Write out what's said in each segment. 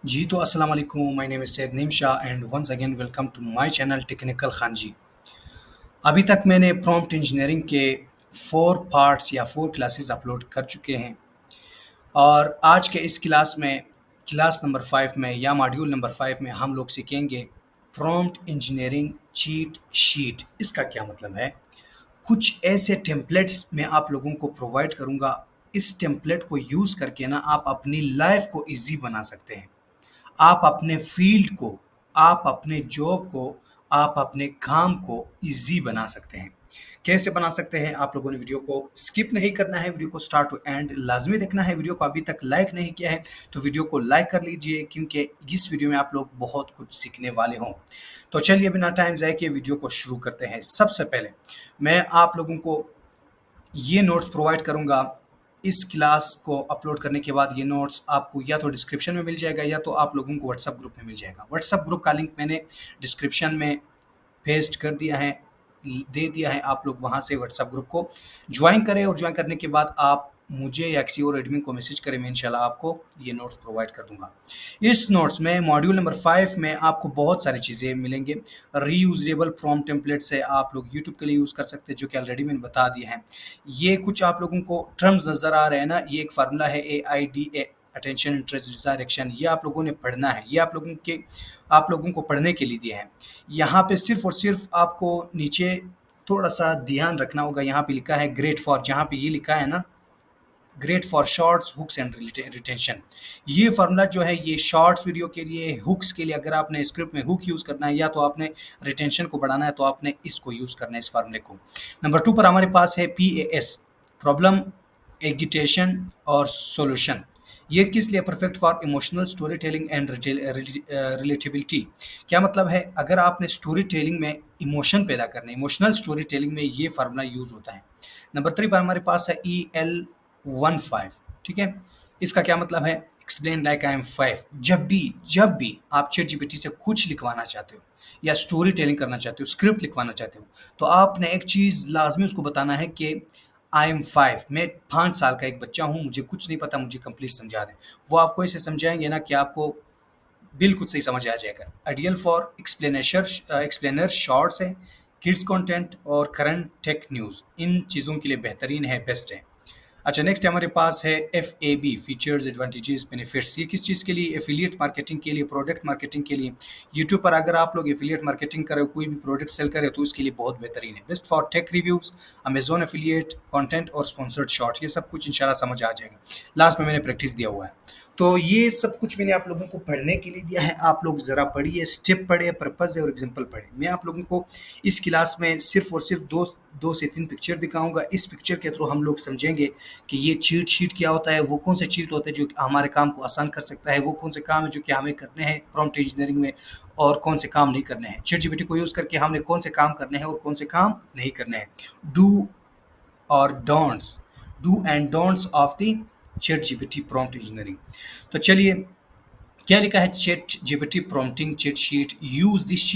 जी तो अस्सलाम वालेकुम, my name is Syed Naeem Shah and once again welcome to my channel technical Khan ji. अभी तक मैंने प्रॉम्प्ट इंजीनियरिंग के 4 पार्ट्स या 4 क्लासेस अपलोड कर चुके हैं और आज के इस क्लास में क्लास नंबर 5 में या मॉड्यूल नंबर 5 में हम लोग सीखेंगे प्रॉम्प्ट इंजीनियरिंग चीट शीट। इसका क्या मतलब है? कुछ ऐसे टेम्पलेट्स मैं आप लोगों को प्रोवाइड करूँगा, इस टेम्पलेट को यूज़ करके ना आप अपनी लाइफ़ को ईज़ी बना सकते हैं। आप अपने फ़ील्ड को, आप अपने जॉब को, आप अपने काम को ईज़ी बना सकते हैं। कैसे बना सकते हैं? आप लोगों ने वीडियो को स्किप नहीं करना है, वीडियो को स्टार्ट टू एंड लाज़मी देखना है। वीडियो को अभी तक लाइक नहीं किया है, तो वीडियो को लाइक कर लीजिए क्योंकि इस वीडियो में आप लोग बहुत कुछ सीखने वाले हों। तो चलिए बिना टाइम ज़ाय किए वीडियो को शुरू करते हैं। सबसे पहले मैं आप लोगों को ये नोट्स प्रोवाइड करूँगा। इस क्लास को अपलोड करने के बाद ये नोट्स आपको या तो डिस्क्रिप्शन में मिल जाएगा या तो आप लोगों को व्हाट्सएप ग्रुप में मिल जाएगा। व्हाट्सएप ग्रुप का लिंक मैंने डिस्क्रिप्शन में पेस्ट कर दिया है, दे दिया है। आप लोग वहाँ से व्हाट्सएप ग्रुप को ज्वाइन करें और ज्वाइन करने के बाद आप मुझे या किसी और एडमिन को मैसेज करें, मैं इंशाल्लाह आपको ये नोट्स प्रोवाइड कर दूँगा। इस नोट्स में मॉड्यूल नंबर 5 में आपको बहुत सारी चीज़ें मिलेंगे। रीयूजेबल प्रॉम्प्ट टेम्पलेट्स है, आप लोग यूट्यूब के लिए यूज़ कर सकते हैं, जो कि ऑलरेडी मैंने बता दिए हैं। ये कुछ आप लोगों को टर्म्स नज़र आ रहे हैं ना, ये एक फार्मूला है AIDA, attention, interest, desire, action. ये आप लोगों ने पढ़ना है, ये आप लोगों को पढ़ने के लिए दिए हैं। यहाँ पे सिर्फ़ और सिर्फ़ आपको नीचे थोड़ा-सा ध्यान रखना होगा, यहाँ पे लिखा है ग्रेट फॉर, जहाँ पे ये लिखा है ना, great for shorts, hooks and retention. ये फार्मूला जो है ये शॉर्ट्स वीडियो के लिए, हुक्स के लिए, अगर आपने स्क्रिप्ट में हुक यूज़ करना है या तो आपने रिटेंशन को बढ़ाना है तो आपने इसको यूज़ करना है, इस फार्मूले को। नंबर 2 पर हमारे पास है PAS, प्रॉब्लम, एगिटेशन और सॉल्यूशन। ये किस लिए? Perfect for emotional story telling and relatability. क्या मतलब है? अगर आपने स्टोरी टेलिंग में इमोशन पैदा करना है, इमोशनल स्टोरी टेलिंग में ये फार्मूला यूज़ होता है। नंबर 3 पर हमारे पास है EL15, ठीक है? इसका क्या मतलब है? Explain like I am 5। जब भी आप चैट जीपीटी से कुछ लिखवाना चाहते हो या स्टोरी टेलिंग करना चाहते हो, स्क्रिप्ट लिखवाना चाहते हो, तो आपने एक चीज़ लाज़मी उसको बताना है कि आई एम 5, मैं 5 साल का एक बच्चा हूँ, मुझे कुछ नहीं पता, मुझे कंप्लीट समझा दें। वो आपको ऐसे समझाएँगे ना कि आपको बिल्कुल सही समझ आ जाएगा। आइडियल फॉर एक्सप्लेनर शॉर्ट्स है, किड्स कंटेंट और करंट टेक न्यूज़, इन चीज़ों के लिए बेहतरीन है, बेस्ट है। अच्छा, नेक्स्ट हमारे पास है FAB, फीचर्स, एडवांटेजेस, बेनिफिट्स। ये किस चीज़ के लिए? एफिलिएट मार्केटिंग के लिए, प्रोडक्ट मार्केटिंग के लिए। यूट्यूब पर अगर आप लोग एफिलिएट मार्केटिंग करें, कोई भी प्रोडक्ट सेल करें तो इसके लिए बहुत बेहतरीन है। Best for tech reviews, Amazon affiliate, content और स्पॉन्सर्ड शॉर्ट्स, ये सब कुछ इंशाल्लाह समझ आ जाएगा। लास्ट में मैंने प्रैक्टिस दिया हुआ है। तो ये सब कुछ मैंने आप लोगों को पढ़ने के लिए दिया है। आप लोग ज़रा पढ़िए, स्टेप पढ़िए, पर्पज़ है और एग्जाम्पल पढ़िए। मैं आप लोगों को इस क्लास में सिर्फ़ और सिर्फ 2 से 3 पिक्चर दिखाऊँगा। इस पिक्चर के थ्रू हम लोग समझेंगे कि ये चीट शीट क्या होता है, वो कौन से चीट होते हैं जो कि हमारे काम को आसान कर सकता है, वो कौन से काम है जो कि हमें करने हैं प्रॉम्प्ट इंजीनियरिंग में और कौन से काम नहीं करने हैं। चैट जीपीटी को यूज़ करके हमने कौन से काम करने हैं और कौन से काम नहीं करने हैं। डू और don'ts, do and don'ts of the chat GPT prompt engineering. तो चलिए, क्या लिखा है? Chat GPT prompting cheat sheet, use this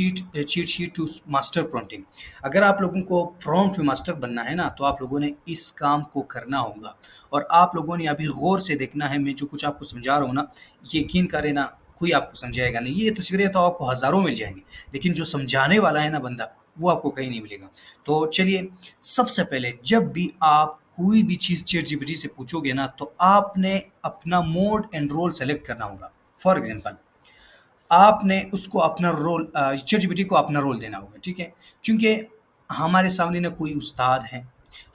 cheat sheet to master prompting. अगर आप लोगों को प्रॉम्प्ट में मास्टर बनना है ना, तो आप लोगों ने इस काम को करना होगा और आप लोगों ने अभी गौर से देखना है। मैं जो कुछ आपको समझा रहा हूँ ना, यकीन करें ना, कोई आपको समझाएगा नहीं। ये तस्वीरें तो आपको हज़ारों मिल जाएंगी, लेकिन जो समझाने वाला है ना बंदा, वो आपको कहीं नहीं मिलेगा। तो चलिए, सबसे पहले जब भी आप कोई भी चीज़ चैट जीपीटी से पूछोगे ना, तो आपने अपना मोड एंड रोल सेलेक्ट करना होगा। फॉर एग्जाम्पल, आपने उसको अपना रोल चैट जीपीटी को अपना रोल देना होगा, ठीक है? क्योंकि हमारे सामने ना कोई उस्ताद है,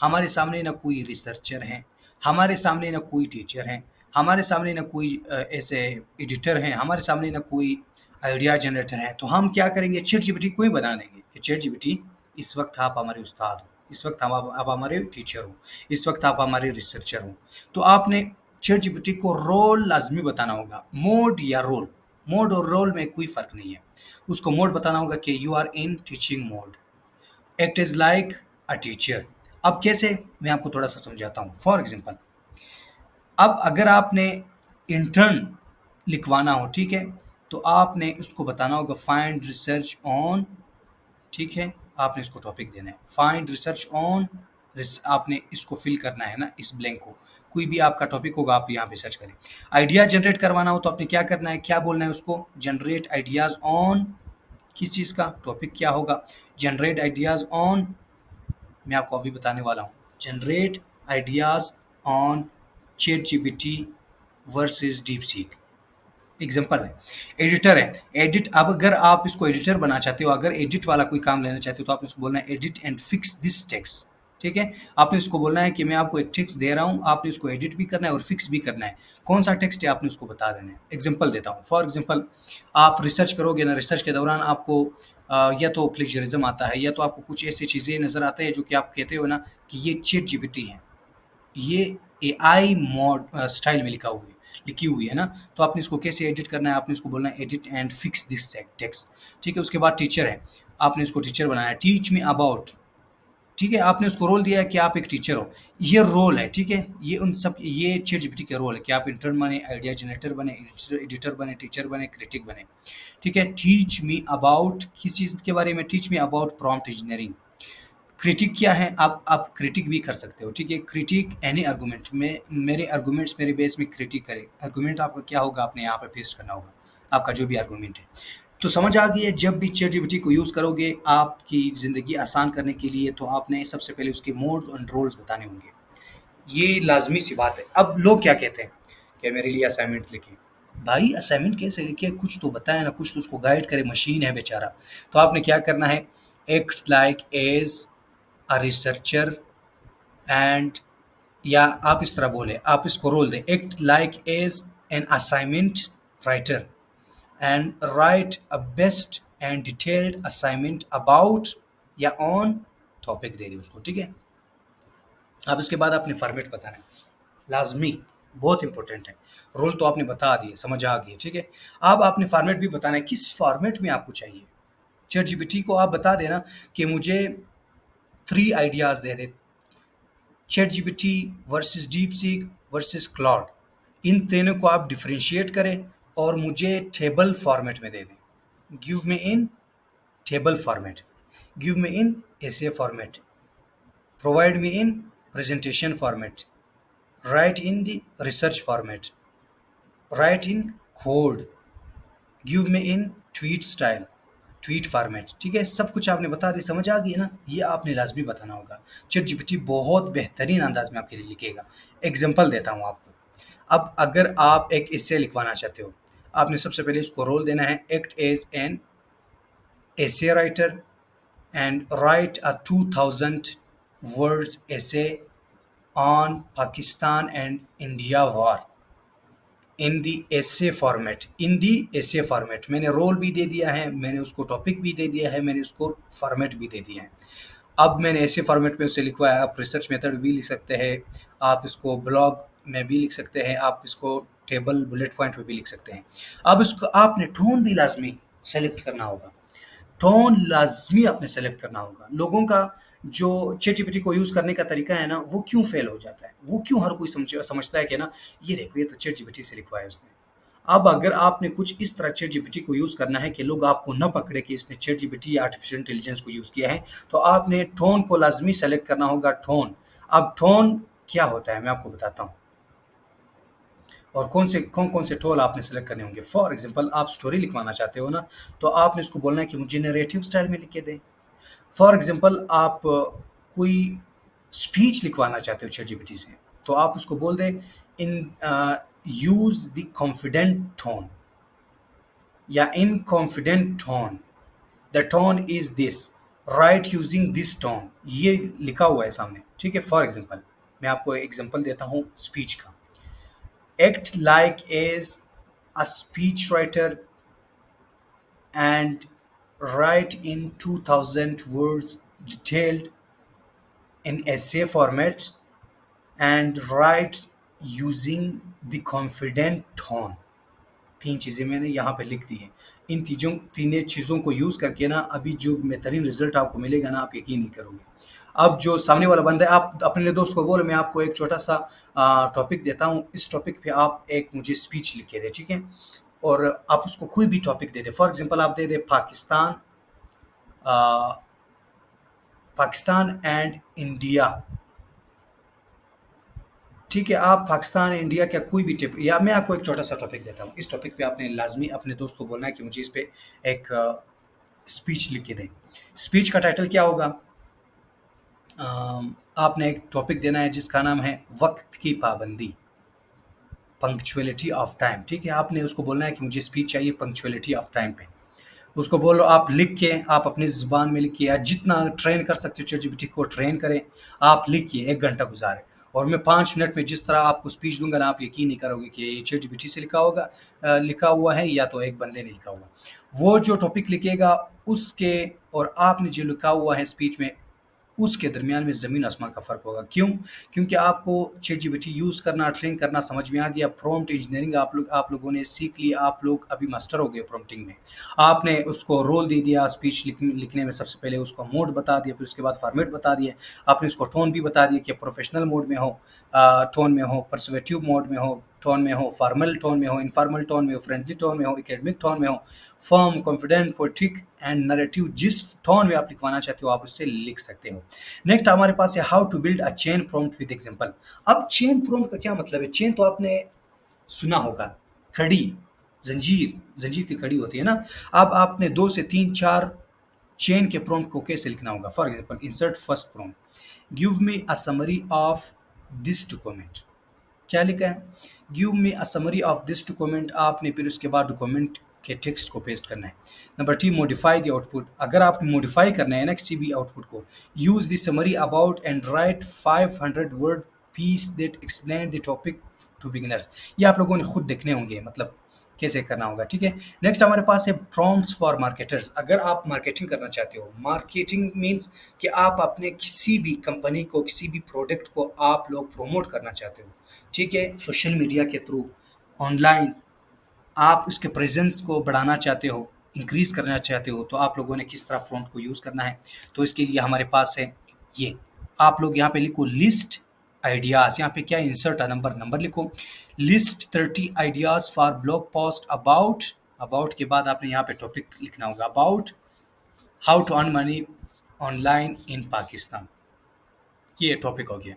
हमारे सामने ना कोई रिसर्चर है, हमारे सामने ना कोई टीचर है, हमारे सामने ना कोई ऐसे एडिटर हैं, हमारे सामने ना कोई आइडिया जनरेटर है। तो हम क्या करेंगे? चैट जीपीटी को ही बता देंगे कि चैट जीपीटी, इस वक्त आप हमारे उस्ताद हो, इस वक्त आप हमारे टीचर हो, इस वक्त आप हमारे रिसर्चर हो। तो आपने चैट जीपीटी को रोल लाजमी बताना होगा, मोड या रोल। मोड और रोल में कोई फ़र्क नहीं है। उसको मोड बताना होगा कि you are in teaching mode, act is like a teacher. अब कैसे? मैं आपको थोड़ा-सा समझाता हूँ। फॉर एग्ज़ाम्पल, अब अगर आपने इंटर्न लिखवाना हो, ठीक है? तो आपने उसको बताना होगा फाइंड रिसर्च ऑन, ठीक है? आपने इसको टॉपिक देना है, फाइंड रिसर्च ऑन आपने इसको फिल करना है ना, इस ब्लैंक को। कोई भी आपका टॉपिक होगा आप यहाँ पे सर्च करें। आइडिया जनरेट करवाना हो तो आपने क्या करना है, क्या बोलना है उसको, जनरेट आइडियाज ऑन किस चीज़ का, टॉपिक क्या होगा, जनरेट आइडियाज ऑन, मैं आपको अभी बताने वाला हूँ, generate ideas on chat GPT versus deep seek. Example है, एडिटर है, एडिट, अब अगर आप इसको एडिटर बनाना चाहते हो, अगर एडिट वाला कोई काम लेना चाहते हो तो आप इसको बोलना है edit and fix this text. ठीक है, आपने इसको बोलना है कि मैं आपको एक टेक्स्ट दे रहा हूँ, आपने इसको एडिट भी करना है और फिक्स भी करना है। कौन सा टेक्स्ट है आपने उसको बता देना है। एग्जाम्पल देता हूँ, फॉर एग्जाम्पल आप रिसर्च करोगे ना, रिसर्च के दौरान आपको या तो प्लेजरिज्म आता है या तो आपको कुछ ऐसी चीज़ें नज़र आते हैं जो कि आप कहते हो ना कि ये चैट जीपीटी है, ये एआई मोड स्टाइल में लिखी हुई है ना, तो आपने इसको कैसे एडिट करना है, आपने इसको बोलना है edit and fix this text. ठीक है, उसके बाद टीचर है, आपने इसको टीचर बनाया है, टीच मी अबाउट। ठीक है, आपने उसको रोल दिया है कि आप एक टीचर हो, ये रोल है। ठीक है, ये उन सब, ये चैट जीपीटी के रोल है कि आप इंटर्न बने, आइडिया जनरेटर बने, एडिटर बने, टीचर बने, क्रिटिक बने। ठीक है, टीच मी अबाउट किस चीज़ के बारे में, teach me about prompt engineering. Critic क्या है, आप क्रिटिक भी कर सकते हो। ठीक है, क्रिटिक एनी आर्गूमेंट में, मेरे आर्गूमेंट्स मेरे बेस में क्रिटिक करे, आर्गूमेंट आपका क्या होगा, आपने यहाँ पे पेस्ट करना होगा आपका जो भी आर्गूमेंट है। तो समझ आ गई है, जब भी चैट जीपीटी को यूज़ करोगे आपकी ज़िंदगी आसान करने के लिए, तो आपने सबसे पहले उसके मोड्स और रोल्स बताने होंगे, ये लाजमी सी बात है। अब लोग क्या कहते हैं कि मेरे लिए असाइनमेंट लिखे, भाई असाइनमेंट कैसे लिखे, कुछ तो बताए ना, कुछ तो उसको गाइड करे, मशीन है बेचारा। तो आपने क्या करना है, act like as a researcher and, या आप इस तरह बोले, आप इसको रोल दें, act like as an assignment writer and write a best and detailed assignment about या ऑन टॉपिक दे दी उसको। ठीक है, अब इसके बाद आपने फॉर्मेट बताना है, लाजमी, बहुत इंपॉर्टेंट है। रोल तो आपने बता दिए, समझ आ गई। ठीक है, अब आपने फॉर्मेट भी बताना है, किस फॉर्मेट में आपको चाहिए। चैट जीपीटी को आप बता देना कि मुझे 3 आइडियाज दे दे, ChatGPT versus DeepSeek versus Claude, इन तीनों को आप डिफरेंशिएट करें और मुझे टेबल फॉर्मेट में दे दें। Give me in table format, give me in essay format, provide me in presentation format, right in the research format, right in code, give me in tweet style, tweet format. ठीक है, सब कुछ आपने बता दी, समझ आ गई है ना, ये आपने लाजमी बताना होगा। चैट जीपीटी बहुत बेहतरीन अंदाज में आपके लिए लिखेगा। एग्जांपल देता हूँ आपको, अब अगर आप एक एसे लिखवाना चाहते हो, आपने सबसे पहले इसको रोल देना है, act as an essay writer and write a 2000 words essay on Pakistan and India war in the essay format, in the essay format. मैंने रोल भी दे दिया है, मैंने उसको टॉपिक भी दे दिया है, मैंने उसको फॉर्मेट भी दे दिया है। अब मैंने ऐसे फॉर्मेट में उसे लिखवाया, आप रिसर्च मेथड भी लिख सकते हैं, आप इसको ब्लॉग में भी लिख सकते हैं, आप इसको टेबल बुलेट पॉइंट में भी लिख सकते हैं। अब इसको आपने टोन भी लाजमी सेलेक्ट करना होगा, टोन लाजमी आपने सेलेक्ट करना होगा। लोगों का जो चैट जीपीटी को यूज़ करने का तरीका है ना, वो क्यों फेल हो जाता है, वो क्यों हर कोई समझता है कि ना ये देखो ये तो चैट जीपीटी से लिखवाया उसने। अब अगर आपने कुछ इस तरह चैट जीपीटी को यूज़ करना है कि लोग आपको न पकड़े कि इसने चैट जीपीटी या आर्टिफिशियल इंटेलिजेंस को यूज़ किया है, तो आपने टोन को लाजमी सेलेक्ट करना होगा, टोन। अब टोन क्या होता है मैं आपको बताता हूँ, और कौन कौन से टोल आपने सेलेक्ट करने होंगे। फॉर एग्जांपल आप स्टोरी लिखवाना चाहते हो ना, तो आपने इसको बोलना है कि मुझे नरेटिव स्टाइल में लिख के दें। फॉर एग्जांपल आप कोई स्पीच लिखवाना चाहते हो चैट जीपीटी से, तो आप उसको बोल दें in use the confident tone या in confident tone, the tone is this, write using this tone, ये लिखा हुआ है सामने। ठीक है, फॉर एग्जांपल मैं आपको एग्जांपल देता हूँ स्पीच का, act like as a speechwriter and write in 2000 words detailed in essay format and write using the confident tone। 3 चीज़ें मैंने यहाँ पे लिख दी हैं। इन तीनों चीज़ों को यूज़ करके ना अभी जो बेहतरीन रिजल्ट आपको मिलेगा ना, आप यकीन नहीं करोगे। अब जो सामने वाला बंदा है, आप अपने दोस्त को बोलो मैं आपको एक छोटा सा टॉपिक देता हूँ, इस टॉपिक पे आप एक मुझे स्पीच लिख के दे। ठीक है, और आप उसको कोई भी topic they they, for example आप दे दे पाकिस्तान, पाकिस्तान एंड इंडिया ठीक है, आप पाकिस्तान, इंडिया का कोई भी टिप, या मैं आपको एक छोटा सा टॉपिक देता हूँ। इस टॉपिक पे आपने लाजमी अपने दोस्त को बोलना है कि मुझे इस पे एक स्पीच लिख के दें। स्पीच का टाइटल क्या होगा? आपने एक टॉपिक देना है जिसका नाम है वक्त की पाबंदी, पंक्चुअलिटी ऑफ टाइम। ठीक है, आपने उसको बोलना है कि मुझे स्पीच चाहिए पंक्चुअलिटी ऑफ टाइम पे। उसको बोलो, आप लिख के, आप अपनी ज़ुबान में लिखिए, या जितना ट्रेन कर सकते हो चैटजीपीटी को ट्रेन करें। आप लिखिए, 1 घंटा गुज़ारें, और मैं 5 मिनट में जिस तरह आपको स्पीच दूँगा ना, आप यकीन नहीं करोगे कि ये चैटजीपीटी से लिखा हुआ है या तो एक बंदे ने लिखा हुआ। वो जो टॉपिक लिखेगा उसके और आपने जो लिखा हुआ है स्पीच में, उसके दरमियान में ज़मीन आसमान का फ़र्क होगा। क्यों? क्योंकि आपको चैटजीपीटी यूज़ करना, ट्रेन करना समझ में आ गया। प्रॉम्प्ट इंजीनियरिंग आप लोगों ने सीख ली, आप लोग अभी मास्टर हो गए प्रॉम्प्टिंग में। आपने उसको रोल दे दिया, स्पीच लिखने में सबसे पहले उसको मोड बता दिया, फिर उसके बाद फॉर्मेट बता दिए। आपने उसको टोन भी बता दिया कि प्रोफेशनल मोड में हो, टोन में हो, पर्सुएटिव मोड में हो, टोन में हो, फॉर्मल टोन में हो, इनफॉर्मल टोन में हो, फ्रेंडली टोन में हो, एकेडमिक टोन में हो, firm, confident, poetic and narrative. जिस टोन में आप लिखवाना चाहते हो आप उससे लिख सकते हो। नेक्स्ट हमारे पास है how to build a chain prompt with example. अब चेन प्रॉम्प्ट का क्या मतलब है? चेन तो आपने सुना होगा, कड़ी, जंजीर, जंजीर की कड़ी होती है ना। अब आपने 2 से 3 4 चेन के प्रॉम्प्ट को कैसे लिखना होगा? For example, insert first prompt, give me a summary of this document. क्या लिखा है? Give me a summary of this document. आपने फिर उसके बाद डॉक्यूमेंट के टेक्स्ट को पेस्ट करना है। Number 3, modify the output. अगर आपने मॉडिफाई करना है ना किसी भी आउटपुट को, use the summary about and write 500 word piece that explain the topic to beginners. ये आप लोगों ने खुद देखने होंगे, मतलब कैसे करना होगा। ठीक है, नेक्स्ट हमारे पास है प्रॉम्प्ट्स फॉर मार्केटर्स। अगर आप मार्केटिंग करना चाहते हो, मार्केटिंग मीन्स कि आप अपने किसी भी कंपनी को, किसी भी प्रोडक्ट को आप लोग प्रमोट करना चाहते हो। ठीक है, सोशल मीडिया के थ्रू, ऑनलाइन आप उसके प्रेजेंस को बढ़ाना चाहते हो, इंक्रीज करना चाहते हो, तो आप लोगों ने किस तरह प्रॉम्प्ट को यूज़ करना है। तो इसके लिए हमारे पास है ये, आप लोग यहाँ पे लिखो लिस्ट आइडियाज़। यहाँ पे क्या इंसर्ट नंबर, नंबर लिखो। List 30 ideas for blog post about. About के बाद आपने यहाँ पे टॉपिक लिखना होगा, about how to earn money online in Pakistan. ये टॉपिक हो गया।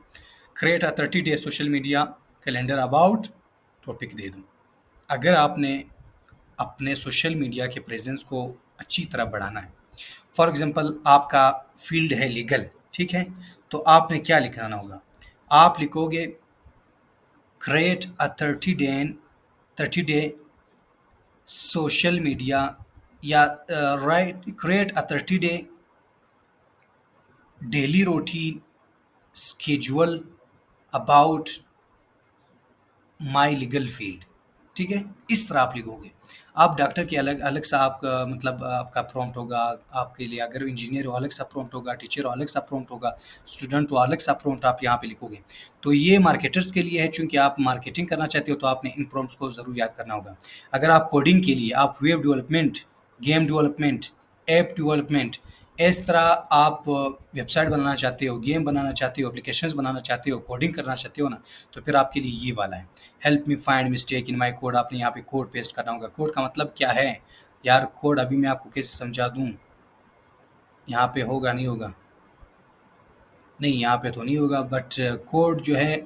Create a 30 day social media calendar about, topic दे दूँ। अगर आपने अपने सोशल मीडिया के प्रेजेंस को अच्छी तरह बढ़ाना है, फॉर एग्जांपल आपका फील्ड है लीगल, ठीक है, तो आपने क्या लिखना होगा? आप लिखोगे create a 30 day social media, या write create a 30 day daily routine schedule about my legal field. ठीक है, इस तरह आप लिखोगे। आप डॉक्टर के अलग अलग सा आपका, मतलब आपका प्रॉम्प्ट होगा। आपके लिए अगर इंजीनियर हो अलग सा प्रॉम्प्ट होगा, टीचर हो अलग सा प्रॉम्प्ट होगा, स्टूडेंट हो अलग सा प्रॉम्प्ट आप यहाँ पे लिखोगे। तो ये मार्केटर्स के लिए है, चूंकि आप मार्केटिंग करना चाहते हो तो आपने इन प्रॉम्प्ट्स को ज़रूर याद करना होगा। अगर आप कोडिंग के लिए, आप web development, game development, app development, इस तरह आप वेबसाइट बनाना चाहते हो, गेम बनाना चाहते हो, एप्लीकेशंस बनाना चाहते हो, कोडिंग करना चाहते हो ना, तो फिर आपके लिए ये वाला है। Help me find mistake in my code. आपने यहाँ पे कोड पेस्ट करना होगा। कोड का मतलब क्या है यार? कोड अभी मैं आपको कैसे समझा दूँ? यहाँ पे होगा नहीं होगा? नहीं, यहाँ पे तो नहीं होगा, बट कोड जो है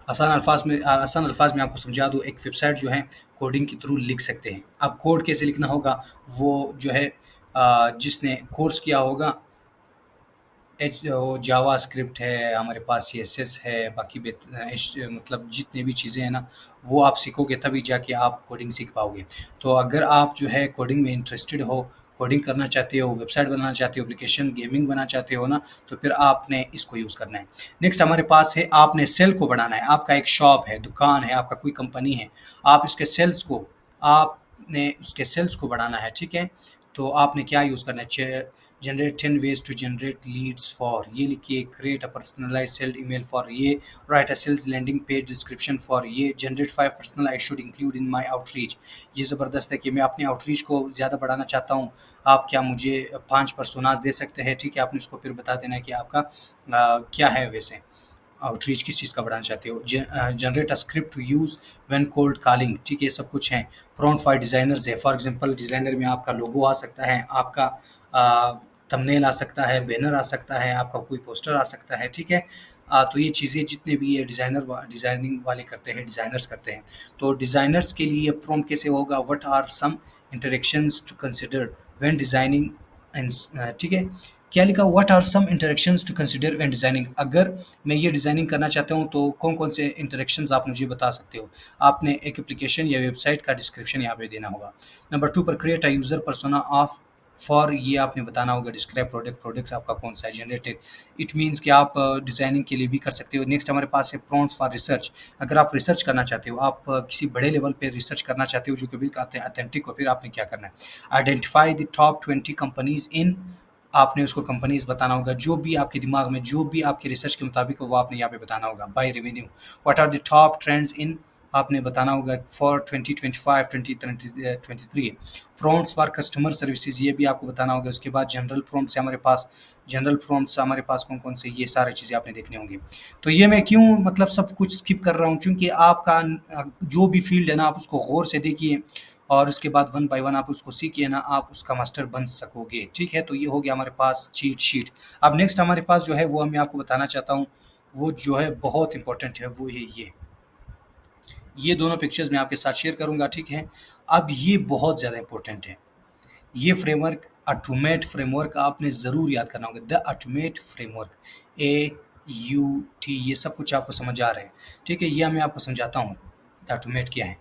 आसान अल्फाज में आपको समझा दूँ। एक वेबसाइट जो है कोडिंग के थ्रू लिख सकते हैं। अब कोड कैसे लिखना होगा, वो जो है जिसने कोर्स किया होगा, जावा स्क्रिप्ट है हमारे पास, सीएसएस है, बाकी मतलब जितने भी चीज़ें हैं ना, वो आप सीखोगे तभी जाके आप कोडिंग सीख पाओगे। तो अगर आप जो है कोडिंग में इंटरेस्टेड हो, कोडिंग करना चाहते हो, वेबसाइट बनाना चाहते हो, एप्लीकेशन गेमिंग बनाना चाहते हो ना, तो फिर आपने इसको यूज़ करना है। नेक्स्ट हमारे पास है, आपने सेल को बढ़ाना है। आपका एक शॉप है, दुकान है, आपका कोई कंपनी है, आप इसके सेल्स को, आपने उसके सेल्स को बढ़ाना है। ठीक है, तो आपने क्या यूज़ करना है? Generate 10 ways to generate leads for, ये लिखिए। Create a personalized sales email for, ये। Write a sales landing page description for, ये। Generate 5 personal I should include in my outreach. ये ज़बरदस्त है कि मैं अपने आउटरीच को ज़्यादा बढ़ाना चाहता हूँ, आप क्या मुझे 5 पर्सोनास दे सकते हैं? ठीक है, आपने उसको फिर बता देना है कि आपका क्या है वैसे आउटरीच, किस चीज़ का बढ़ाना चाहते हो। Generate a script to use when cold calling. ठीक है, सब कुछ है। प्रॉम्प्ट फॉर डिज़ाइनर्स है। फॉर एग्जांपल, डिज़ाइनर में आपका लोगो आ सकता है, आपका थंबनेल आ सकता है, बैनर आ सकता है, आपका कोई पोस्टर आ सकता है। ठीक है, तो ये चीज़ें जितने भी ये डिज़ाइनिंग वाले करते हैं, डिज़ाइनर्स करते हैं, तो डिज़ाइनर्स के लिए प्रॉम्प्ट कैसे होगा, what are some interactions to consider when designing and ठीक है, क्या लिखा, what are some interactions to consider when designing. अगर मैं ये डिज़ाइनिंग करना चाहता हूँ तो कौन-कौन से इंटरेक्शंस आप मुझे बता सकते हो? आपने एक एप्लीकेशन या वेबसाइट का डिस्क्रिप्शन यहाँ पे देना होगा। नंबर 2 पर create a user persona of for, ये आपने बताना होगा डिस्क्राइब प्रोडक्ट, प्रोडक्ट आपका कौन सा है, जनरेटेड, इट मीन्स कि आप डिज़ाइनिंग के लिए भी कर सकते हो। नेक्स्ट हमारे पास है प्रॉम्प्ट्स फॉर रिसर्च। अगर आप रिसर्च करना चाहते हो, आप किसी बड़े लेवल पे रिसर्च करना चाहते हो जो कि बिल्कुल ऑथेंटिक हो, फिर आपने क्या करना है, identify the top 20 companies in, आपने उसको कंपनीज बताना होगा, जो भी आपके दिमाग में जो भी आपके रिसर्च के मुताबिक हो वो आपने यहाँ पे बताना होगा। By revenue, what are the top trends in, आपने बताना होगा for 2025 2023। Prompts for customer services, ये भी आपको बताना होगा। उसके बाद जनरल प्रॉम्प्ट्स है हमारे पास, जनरल प्रॉम्प्ट्स हमारे पास कौन कौन से, ये सारी चीज़ें आपने देखने होंगे। तो ये मैं क्यों मतलब सब कुछ स्किप कर रहा हूँ, क्योंकि आपका जो भी फील्ड है ना, आप उसको गौर से देखिए और उसके बाद वन बाय वन आप उसको सीखिए ना, आप उसका मास्टर बन सकोगे। ठीक है, तो ये हो गया हमारे पास चीट शीट। अब नेक्स्ट हमारे पास जो है वो मैं आपको बताना चाहता हूँ, वो जो है बहुत इंपॉर्टेंट है, वो है ये दोनों पिक्चर्स मैं आपके साथ शेयर करूंगा। ठीक है, अब ये बहुत ज़्यादा इंपॉर्टेंट है, ये फ्रेमवर्क, ऑटोमेट फ्रेमवर्क आपने ज़रूर याद करना होगा। द ऑटोमेट फ्रेमवर्क, AUT, ये सब कुछ आपको समझ आ रहा है। ठीक है, ये मैं आपको समझाता हूँ द ऑटोमेट क्या है।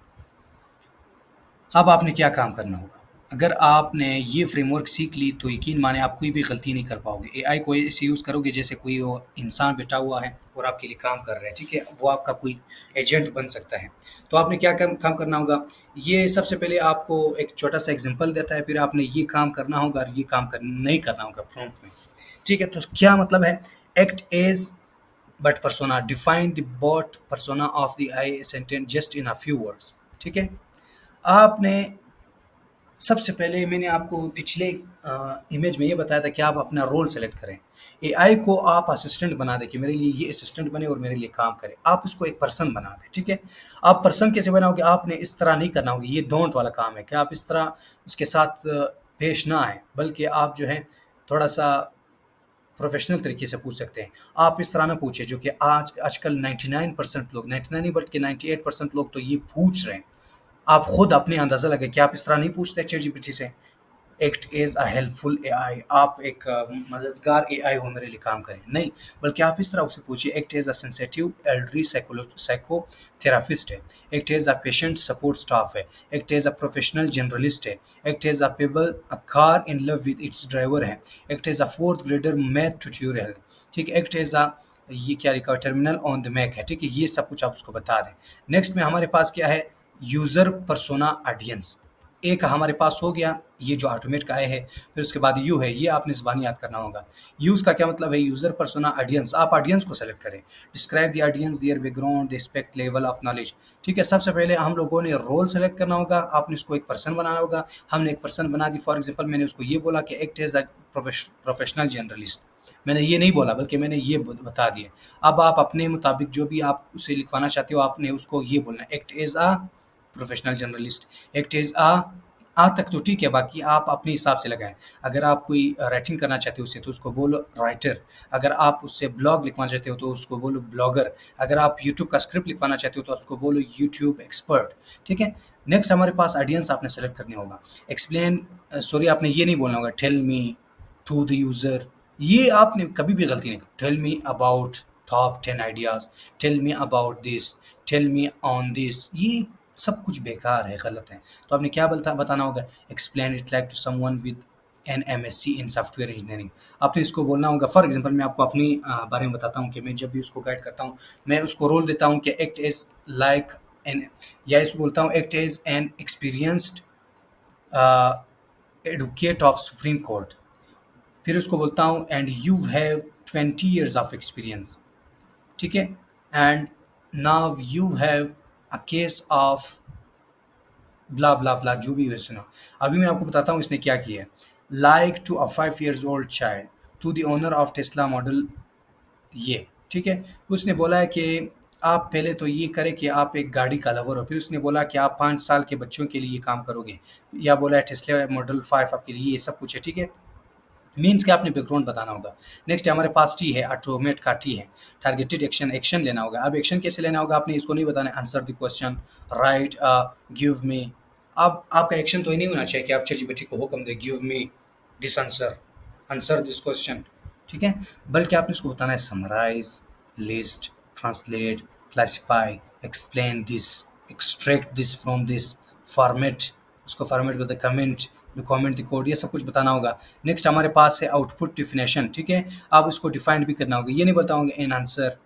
अब आपने क्या काम करना होगा, अगर आपने ये फ्रेमवर्क सीख ली तो यकीन माने आप कोई भी गलती नहीं कर पाओगे। एआई को ऐसे यूज़ करोगे जैसे कोई वो इंसान बैठा हुआ है और आपके लिए काम कर रहा है। ठीक है, वो आपका कोई एजेंट बन सकता है। तो आपने क्या काम करना होगा, ये सबसे पहले आपको एक छोटा सा एग्जांपल देता है, फिर आपने ये काम करना होगा और ये काम नहीं करना होगा प्रॉम्प्ट में। ठीक है, तो क्या मतलब है, act as but persona, define the bot persona of the AI sentence just in a few words। ठीक है, आपने सबसे पहले मैंने आपको पिछले इमेज में ये बताया था कि आप अपना रोल सेलेक्ट करें। एआई को आप असिस्टेंट बना दें कि मेरे लिए ये असिस्टेंट बने और मेरे लिए काम करे। आप उसको एक पर्सन बना दें। ठीक है, आप पर्सन कैसे बनाओगे, आपने इस तरह नहीं करना होगा, ये डोंट वाला काम है कि आप इस तरह उसके साथ पेश ना आए, बल्कि आप जो है थोड़ा सा प्रोफेशनल तरीके से पूछ सकते हैं। आप इस तरह ना पूछे जो कि आजकल 99% लोग, 99 नहीं बल्कि 98% लोग तो ये पूछ रहे हैं। आप खुद अपने अंदाज़ा लगे कि आप इस तरह नहीं पूछते चैट जीपीटी से, act as a helpful AI, आप एक मददगार एआई हो मेरे लिए काम करें, नहीं, बल्कि आप इस तरह उससे पूछिए, act as a sensitive elderly psychotherapist है, act as a patient support staff है, act as a professional generalist है, act as a people a car in love with its driver है, act as a fourth grader math tutorial है। ठीक है, act as अ, ये क्या लिखा है, टर्मिनल ऑन द मैक है। ठीक है, ये सब कुछ आप उसको बता दें। नेक्स्ट में हमारे पास क्या है, यूज़र पर्सोना ऑडियंस, एक हमारे पास हो गया, ये जो ऑटोमेट का है। फिर उसके बाद यू है, ये आपने ज़बानी याद करना होगा। यूज़ का क्या मतलब है, यूज़र पर्सोना ऑडियंस, आप ऑडियंस को सेलेक्ट करें। Describe the audience, their background, the expect level of knowledge. ठीक है, सबसे पहले हम लोगों ने रोल सेलेक्ट करना होगा, आपने उसको एक पर्सन बनाना होगा। हमने एक पर्सन बना दी, फॉर एग्जाम्पल मैंने उसको ये बोला कि act as a professional journalist, मैंने ये नहीं बोला बल्कि मैंने ये बता दिया। अब आप अपने मुताबिक जो भी आप उसे लिखवाना चाहते हो, आपने उसको ये बोलना, act as a professional journalist, act as आ तक तो ठीक है, बाकी आप अपने हिसाब से लगाएं। अगर आप कोई राइटिंग करना चाहते हो उससे तो उसको बोलो राइटर, अगर आप उससे ब्लॉग लिखवाना चाहते हो तो उसको बोलो ब्लॉगर, अगर आप यूट्यूब का स्क्रिप्ट लिखवाना चाहते हो तो आप उसको बोलो यूट्यूब एक्सपर्ट। ठीक है, नेक्स्ट हमारे पास ऑडियंस आपने सेलेक्ट करने होगा। एक्सप्लेन, सॉरी आपने ये नहीं बोलना होगा tell me to the user, ये आपने कभी भी गलती नहीं की। Tell me about top 10 ideas, tell me about this, tell me on this, ये सब कुछ बेकार है, गलत है। तो आपने क्या बताना होगा, explain it like to someone with an MSc in software engineering. आपने इसको बोलना होगा, फॉर एग्जांपल मैं आपको अपनी बारे में बताता हूँ कि मैं जब भी उसको गाइड करता हूँ, मैं उसको रोल देता हूँ कि एक्ट एज लाइक एन, या इसको बोलता हूँ act as an experienced advocate of Supreme Court. फिर उसको बोलता हूँ and you have 20 years of experience. ठीक है, and now you have a case of blah blah blah, जो भी है सुना। अभी मैं आपको बताता हूँ इसने क्या किया है। Like to a 5 years old child to the owner of Tesla model, ये ठीक है। उसने बोला है कि आप पहले तो ये करें कि आप एक गाड़ी का लवर हो, फिर उसने बोला कि आप 5 साल के बच्चों के लिए ये काम करोगे, या बोला है टेस्ला मॉडल 5 आपके लिए, ये सब कुछ है। ठीक है, मीन्स के आपने बैकग्राउंड बताना होगा। नेक्स्ट हमारे पास टी है, ऑटोमेट का टी है, टारगेटेड एक्शन, एक्शन लेना होगा। अब एक्शन कैसे लेना होगा, आपने इसको नहीं बताना answer the question, right, give me. अब आपका एक्शन तो ये नहीं होना चाहिए कि आप चैटजीपीटी को हुक्म दे give me this answer, answer this question, ठीक है, बल्कि आपने उसको बताना है summarize, list, translate, classify, explain this, extract this from this, format, उसको फॉर्मेट बता, कमेंट, डॉक्यूमेंट द कोड, ये सब कुछ बताना होगा। नेक्स्ट हमारे पास है आउटपुट डिफिनेशन, ठीक है, आप उसको डिफाइन भी करना होगा, ये नहीं बताओगे एन आंसर,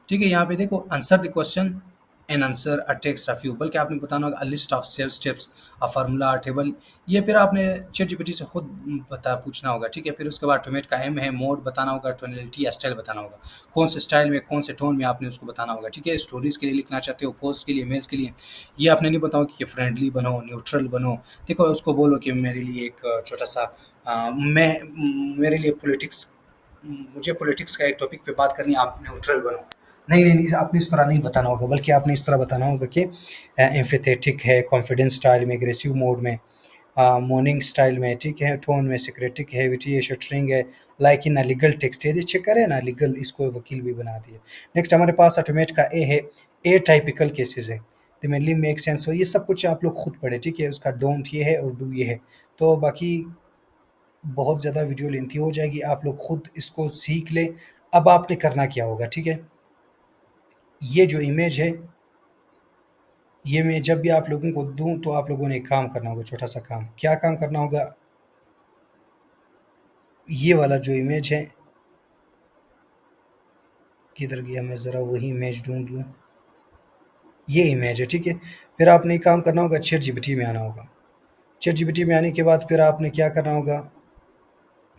ठीक है, यहाँ पे देखो answer the question, an answer, a text, a few, बल्कि आपने बताना होगा a list of steps, a formula, a table, ये फिर आपने चैट जीपीटी से खुद बता पूछना होगा, ठीक है। फिर उसके बाद टोमेट का एम है, मोड बताना होगा, टोनलिटी या स्टाइल बताना होगा, कौन से स्टाइल में कौन से टोन में आपने उसको बताना होगा, ठीक है। स्टोरीज के लिए लिखना चाहते हो, पोस्ट के लिए, इमेज के लिए, ये आपने नहीं बताओ कि फ्रेंडली बनो, न्यूट्रल बनो, देखो उसको बोलो कि मेरे लिए एक छोटा सा मेरे लिए पॉलिटिक्स, मुझे पॉलिटिक्स का एक टॉपिक पे बात करनी है, आप न्यूट्रल बनो। नहीं, नहीं, नहीं, आपने इस तरह नहीं बताना होगा, बल्कि आपने इस तरह बताना होगा कि एम्फैथेटिक है, कॉन्फिडेंस स्टाइल में, एग्रेसिव मोड में, मॉर्निंग स्टाइल में, ठीक है, टोन में, सिक्रेटिक है, विटी है, शटरिंग है, लाइक इन लीगल टेक्स्ट है, ये चेक करें ना, लीगल, इसको वकील भी बना दिए। नेक्स्ट हमारे पास ऑटोमेट का ए है, ए टाइपिकल केसेस है, द मेनली मेक सेंस हो, ये सब कुछ आप लोग खुद पढ़े, ठीक है, उसका डोंट ये है और डू ये है। तो बाकी बहुत ज़्यादा वीडियो लेंथी हो जाएगी, आप लोग खुद इसको सीख लें। अब आपने करना क्या होगा, ठीक है, ये जो इमेज है, ये मैं जब भी आप लोगों को दूँ तो आप लोगों ने एक काम करना होगा, छोटा सा काम, क्या काम करना होगा, ये वाला जो इमेज है, किधर गया, मैं ज़रा वही इमेज ढूंढ लूँ, ये इमेज है, ठीक है। फिर आपने एक काम करना होगा, चैट जीपीटी में आना होगा। चैट जीपीटी में आने के बाद फिर आपने क्या करना होगा,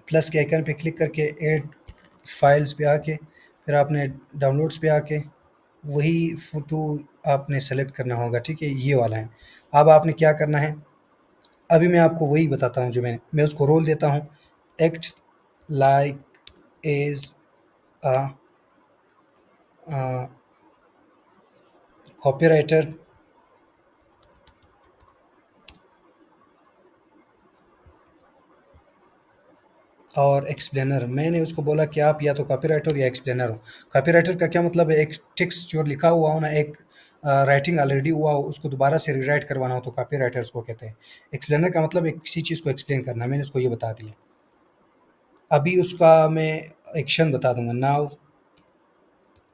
प्लस के आइकन पे क्लिक करके ऐड फाइल्स पे आके फिर आपने डाउनलोड्स पे आके वही फ़ोटो आपने सेलेक्ट करना होगा, ठीक है, ये वाला है। अब आपने क्या करना है, अभी मैं आपको वही बताता हूँ जो मैं उसको रोल देता हूँ, act like as a copywriter और एक्सप्लेनर। मैंने उसको बोला कि आप या तो कॉपीराइटर या एक्सप्लेनर हो। कॉपीराइटर का क्या मतलब है, एक टेक्स्ट जो लिखा हुआ हो ना, एक राइटिंग ऑलरेडी हुआ हो, उसको दोबारा से रीराइट करवाना हो तो कॉपीराइटर उसको कहते हैं। एक्सप्लेनर का मतलब एक किसी चीज़ को एक्सप्लेन करना, मैंने उसको ये बता दिया। अभी उसका मैं एक्शन बता दूंगा, नाउ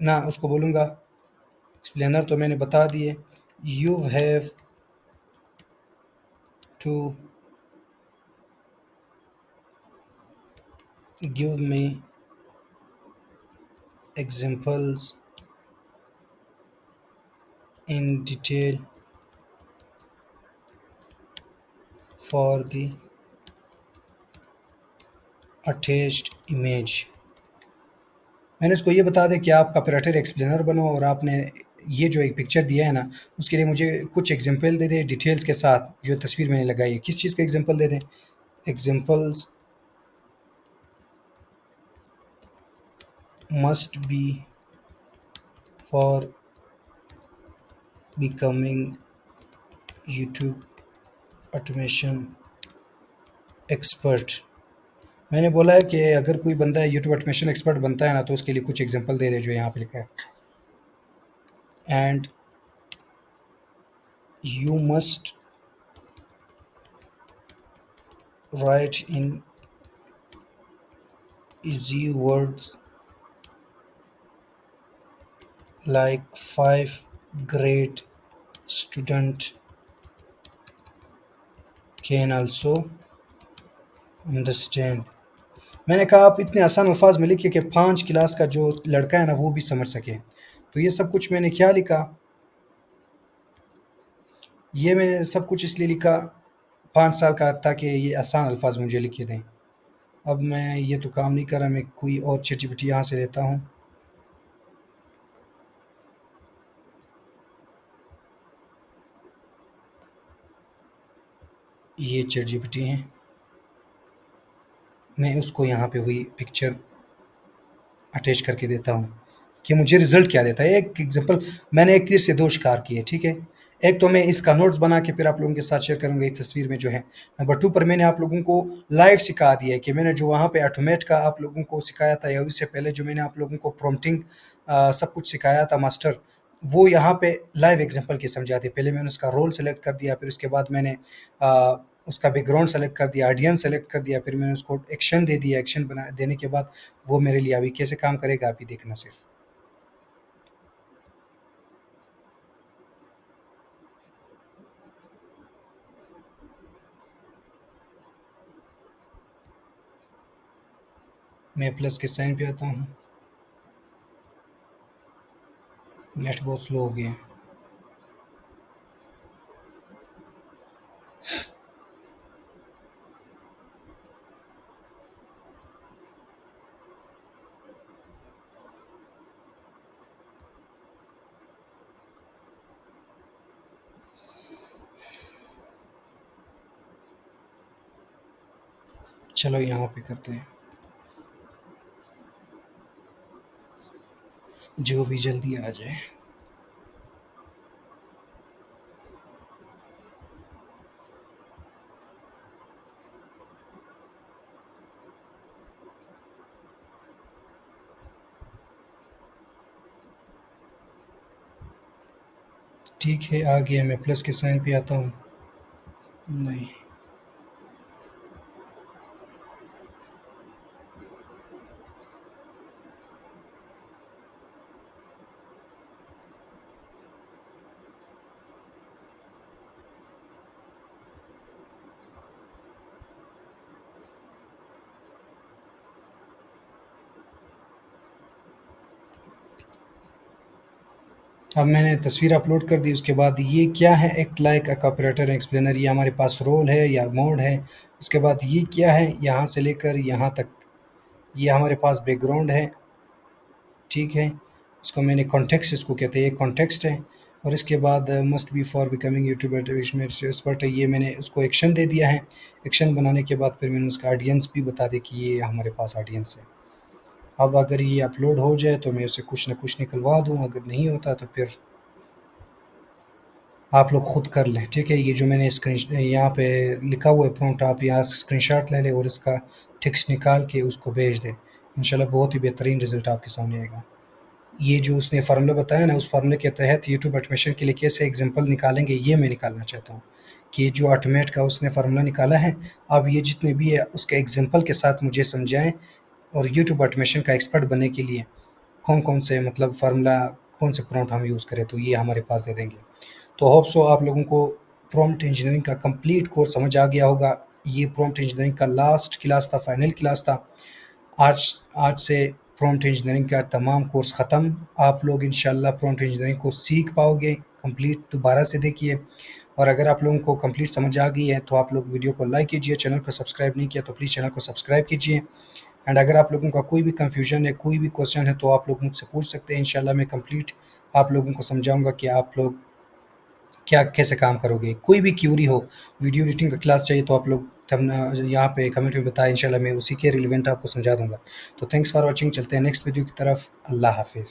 ना उसको बोलूँगा, एक्सप्लेनर तो मैंने बता दिए, you have to give me examples in detail for the attached image. मैंने उसको ये बता दें कि आप कॉपीराइटर एक्सप्लेनर बनो और आपने ये जो एक पिक्चर दिया है ना, उसके लिए मुझे कुछ एग्जांपल दे दें डिटेल्स के साथ, जो तस्वीर मैंने लगाई है, किस चीज़ का एग्जांपल दे दें, examples must be for becoming YouTube automation expert. मैंने बोला है कि अगर कोई बंदा यूट्यूब ऑटोमेशन एक्सपर्ट बनता है ना, तो उसके लिए कुछ एग्जांपल दे दे जो यहाँ पे लिखा है, and you must write in easy words like 5th grade student can also understand। मैंने कहा आप इतने आसान अल्फाज में लिखिए कि 5 क्लास का जो लड़का है ना वो भी समझ सके। तो ये सब कुछ मैंने क्या लिखा, ये मैंने सब कुछ इसलिए लिखा 5 साल का, ताकि ये आसान अल्फाज मुझे लिखे दें। अब मैं ये तो काम नहीं कर रहा, मैं कोई और चैट जीपीटी यहाँ से लेता हूँ। ये चैट जीपीटी है, मैं उसको यहाँ पे वही पिक्चर अटैच करके देता हूँ कि मुझे रिज़ल्ट क्या देता है। एक एग्जांपल, मैंने एक तीर से दो शिकार किए, ठीक है। एक तो मैं इसका नोट्स बना के फिर आप लोगों के साथ शेयर करूँगा एक तस्वीर में जो है। नंबर 2 पर मैंने आप लोगों को लाइव सिखा दिया है कि मैंने जो वहाँ पे ऑटोमेट का आप लोगों को सिखाया था, या उससे पहले जो मैंने आप लोगों को प्रॉम्प्टिंग सब कुछ सिखाया था मास्टर, वो यहाँ पे लाइव एग्जांपल के समझा दिए। पहले मैंने उसका रोल सेलेक्ट कर दिया, फिर उसके बाद मैंने अ, उसका बैकग्राउंड सेलेक्ट कर दिया, ऑडियंस सेलेक्ट कर दिया, फिर मैंने उसको एक्शन दे दिया। एक्शन बना देने के बाद वो मेरे लिए अभी कैसे काम करेगा आप ही देखना सिर्फ। मैं प्लस के साइन पे आता हूँ। नेट बहुत स्लो हो गया है। चलो यहाँ पे करते हैं, जो भी जल्दी आ जाए। ठीक है, आ गया। मैं प्लस के साइन पे आता हूँ। नहीं। अब मैंने तस्वीर अपलोड कर दी। उसके बाद ये क्या है, एक्ट लाइक अ ऑपरेटर एक्सप्लेनर, ये हमारे पास रोल है या मोड है। उसके बाद ये क्या है, यहाँ से लेकर यहाँ तक ये हमारे पास बैकग्राउंड है। ठीक है, इसको मैंने कॉन्टेक्स्ट इसको कहते हैं, ये कॉन्टेक्स्ट है। और इसके बाद must be for becoming YouTuber expert है, ये मैंने उसको एक्शन दे दिया है। एक्शन बनाने के बाद फिर मैंने उसका ऑडियंस भी बता दी कि ये हमारे पास ऑडियंस है। अब अगर ये अपलोड हो जाए तो मैं उसे कुछ ना कुछ निकलवा दूँ, अगर नहीं होता तो फिर आप लोग खुद कर लें। ठीक है, ये जो मैंने स्क्रीन यहाँ पे लिखा हुआ है प्रॉम्प्ट, आप यहाँ से स्क्रीनशॉट ले लें और इसका टेक्स्ट निकाल के उसको भेज दें। इंशाल्लाह बहुत ही बेहतरीन रिजल्ट आपके सामने आएगा। ये जो उसने फार्मूला बताया ना, उस फार्मूले के तहत यूट्यूब ऑटोमेशन के लिए कैसे एग्जांपल निकालेंगे, ये मैं निकालना चाहता हूँ। कि जो ऑटोमेट का उसने फार्मूला निकाला है, अब ये जितने भी है उसके एग्जांपल के साथ मुझे समझाएं। और यूट्यूब ऑटोमेशन का एक्सपर्ट बनने के लिए कौन कौन से मतलब फार्मूला, कौन से प्रॉम्प्ट हम यूज़ करें, तो ये हमारे पास दे देंगे। तो होप सो आप लोगों को प्रॉम्प्ट इंजीनियरिंग का कंप्लीट कोर्स समझ आ गया होगा। ये प्रॉम्प्ट इंजीनियरिंग का लास्ट क्लास था, फाइनल क्लास था। आज आज से प्रॉम्प्ट इंजीनियरिंग का तमाम कोर्स ख़त्म। आप लोग इंशाल्लाह प्रॉम्प्ट इंजीनियरिंग को सीख पाओगे। कंप्लीट दोबारा से देखिए। और अगर आप लोगों को कंप्लीट समझ आ गई है तो आप लोग वीडियो को लाइक कीजिए, चैनल को सब्सक्राइब नहीं किया तो प्लीज़ चैनल को सब्सक्राइब कीजिए। एंड अगर आप लोगों का कोई भी कन्फ्यूजन है, कोई भी क्वेश्चन है, तो आप लोग मुझसे पूछ सकते हैं। इंशाल्लाह मैं कंप्लीट आप लोगों को समझाऊंगा कि आप लोग क्या कैसे काम करोगे। कोई भी क्यूरी हो, वीडियो एडिटिंग का क्लास चाहिए तो आप लोग तब यहाँ पे कमेंट में बताएं, इंशाल्लाह मैं उसी के रिलेवेंट आपको समझा दूंगा। तो थैंक्स फॉर वॉचिंग, चलते हैं नेक्स्ट वीडियो की तरफ। अल्लाह हाफिज़।